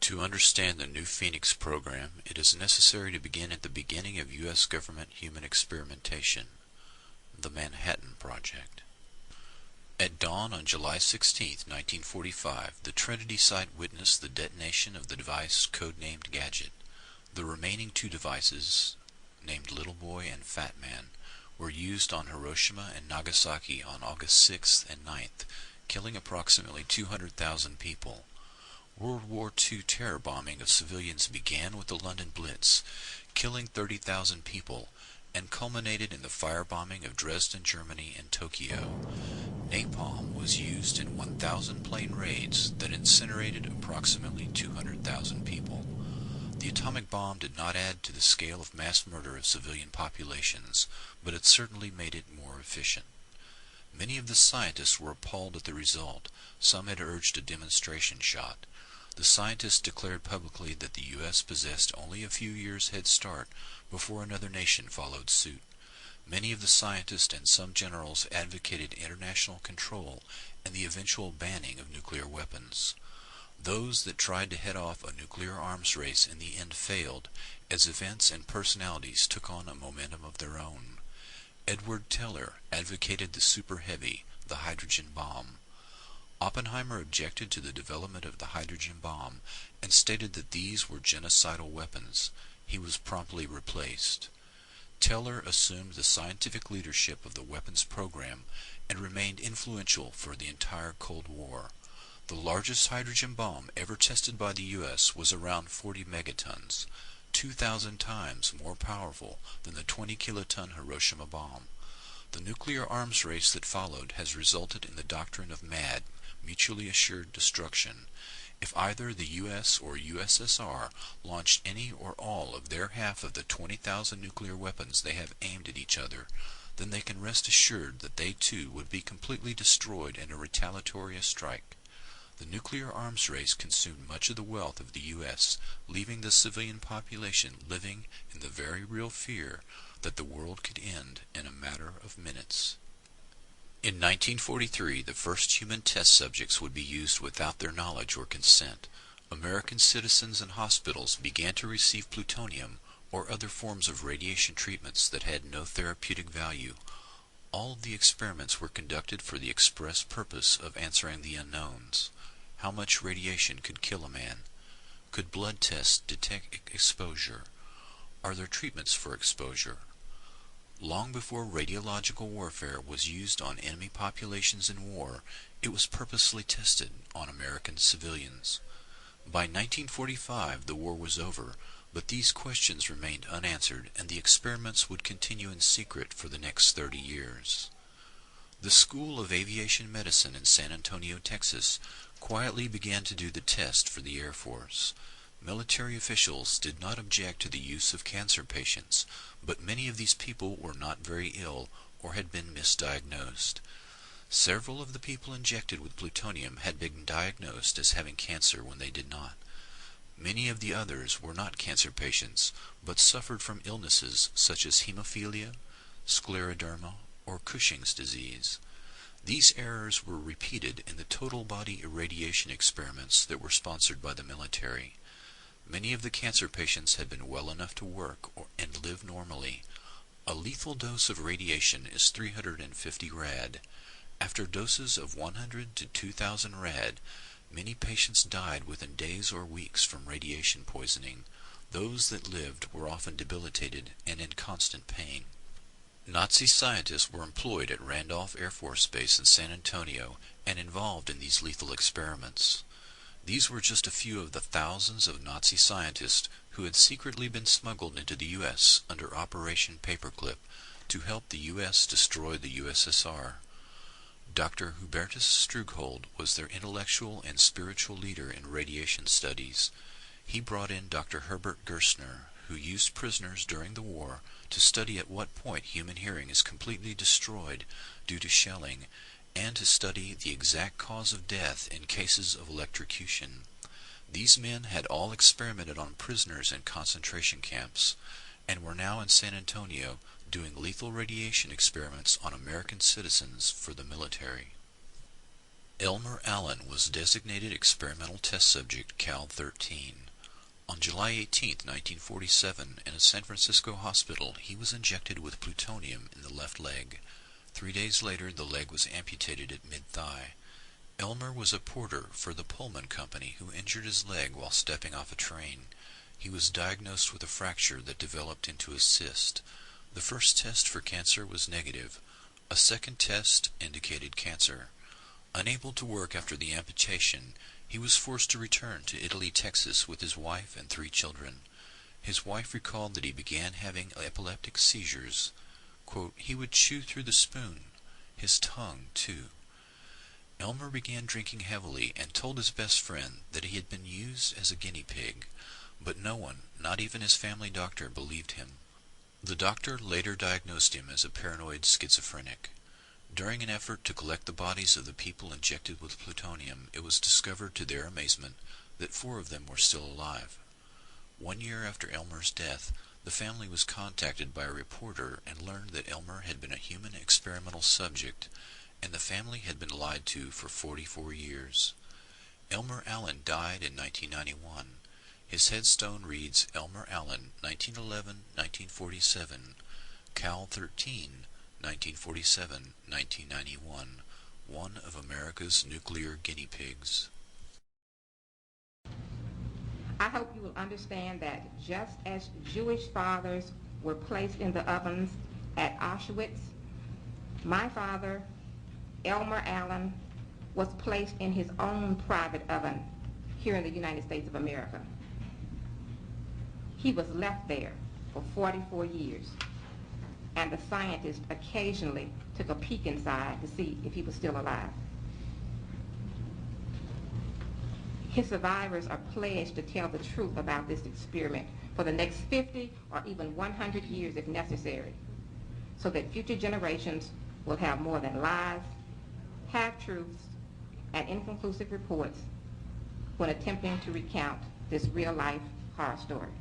To understand the New Phoenix program, it is necessary to begin at the beginning of U.S. government human experimentation, the Manhattan Project. At dawn on July 16, 1945, the Trinity site witnessed the detonation of the device codenamed Gadget. The remaining two devices, named Little Boy and Fat Man, were used on Hiroshima and Nagasaki on August 6th and 9th, killing approximately 200,000 people. World War II terror bombing of civilians began with the London Blitz, killing 30,000 people, and culminated in the firebombing of Dresden, Germany, and Tokyo. Napalm was used in 1,000 plane raids that incinerated approximately 200,000 people. The atomic bomb did not add to the scale of mass murder of civilian populations, but it certainly made it more efficient. Many of the scientists were appalled at the result. Some had urged a demonstration shot. The scientists declared publicly that the U.S. possessed only a few years' head start before another nation followed suit. Many of the scientists and some generals advocated international control and the eventual banning of nuclear weapons. Those that tried to head off a nuclear arms race in the end failed, as events and personalities took on a momentum of their own. Edward Teller advocated the super heavy, the hydrogen bomb. Oppenheimer objected to the development of the hydrogen bomb and stated that these were genocidal weapons. He was promptly replaced. Teller assumed the scientific leadership of the weapons program and remained influential for the entire Cold War. The largest hydrogen bomb ever tested by the U.S. was around 40 megatons, 2,000 times more powerful than the 20-kiloton Hiroshima bomb. The nuclear arms race that followed has resulted in the doctrine of MAD, mutually assured destruction. If either the U.S. or USSR launched any or all of their half of the 20,000 nuclear weapons they have aimed at each other, then they can rest assured that they too would be completely destroyed in a retaliatory strike. The nuclear arms race consumed much of the wealth of the U.S., leaving the civilian population living in the very real fear that the world could end in a matter of minutes. In 1943, the first human test subjects would be used without their knowledge or consent. American citizens and hospitals began to receive plutonium or other forms of radiation treatments that had no therapeutic value. All of the experiments were conducted for the express purpose of answering the unknowns. How much radiation could kill a man? Could blood tests detect exposure? Are there treatments for exposure? Long before radiological warfare was used on enemy populations in war, it was purposely tested on American civilians. By 1945, the war was over, but these questions remained unanswered, and the experiments would continue in secret for the next 30 years. The School of Aviation Medicine in San Antonio, Texas, quietly began to do the test for the Air Force. Military officials did not object to the use of cancer patients, but many of these people were not very ill or had been misdiagnosed. Several of the people injected with plutonium had been diagnosed as having cancer when they did not. Many of the others were not cancer patients, but suffered from illnesses such as hemophilia, scleroderma, or Cushing's disease. These errors were repeated in the total body irradiation experiments that were sponsored by the military. Many of the cancer patients had been well enough to work and live normally. A lethal dose of radiation is 350 rad. After doses of 100 to 2,000 rad, many patients died within days or weeks from radiation poisoning. Those that lived were often debilitated and in constant pain. Nazi scientists were employed at Randolph Air Force Base in San Antonio and involved in these lethal experiments. These were just a few of the thousands of Nazi scientists who had secretly been smuggled into the U.S. under Operation Paperclip to help the U.S. destroy the USSR. Dr. Hubertus Strughold was their intellectual and spiritual leader in radiation studies. He brought in Dr. Herbert Gerstner, who used prisoners during the war to study at what point human hearing is completely destroyed due to shelling, and to study the exact cause of death in cases of electrocution. These men had all experimented on prisoners in concentration camps, and were now in San Antonio doing lethal radiation experiments on American citizens for the military. Elmer Allen was designated experimental test subject Cal 13. On July 18, 1947, in a San Francisco hospital, he was injected with plutonium in the left leg. 3 days later, the leg was amputated at mid-thigh. Elmer was a porter for the Pullman Company who injured his leg while stepping off a train. He was diagnosed with a fracture that developed into a cyst. The first test for cancer was negative. A second test indicated cancer. Unable to work after the amputation, he was forced to return to Italy, Texas with his wife and 3 children. His wife recalled that he began having epileptic seizures. Quote, "He would chew through the spoon, his tongue too." Elmer began drinking heavily and told his best friend that he had been used as a guinea pig, but no one, not even his family doctor, believed him. The doctor later diagnosed him as a paranoid schizophrenic. During an effort to collect the bodies of the people injected with plutonium, it was discovered to their amazement that 4 of them were still alive. 1 year after Elmer's death, the family was contacted by a reporter and learned that Elmer had been a human experimental subject, and the family had been lied to for 44 years. Elmer Allen died in 1991. His headstone reads Elmer Allen, 1911-1947, Cal 13, 1947-1991, one of America's nuclear guinea pigs. I hope you will understand that just as Jewish fathers were placed in the ovens at Auschwitz, my father, Elmer Allen, was placed in his own private oven here in the United States of America. He was left there for 44 years, and the scientists occasionally took a peek inside to see if he was still alive. His survivors are pledged to tell the truth about this experiment for the next 50 or even 100 years if necessary, so that future generations will have more than lies, half-truths, and inconclusive reports when attempting to recount this real-life horror story.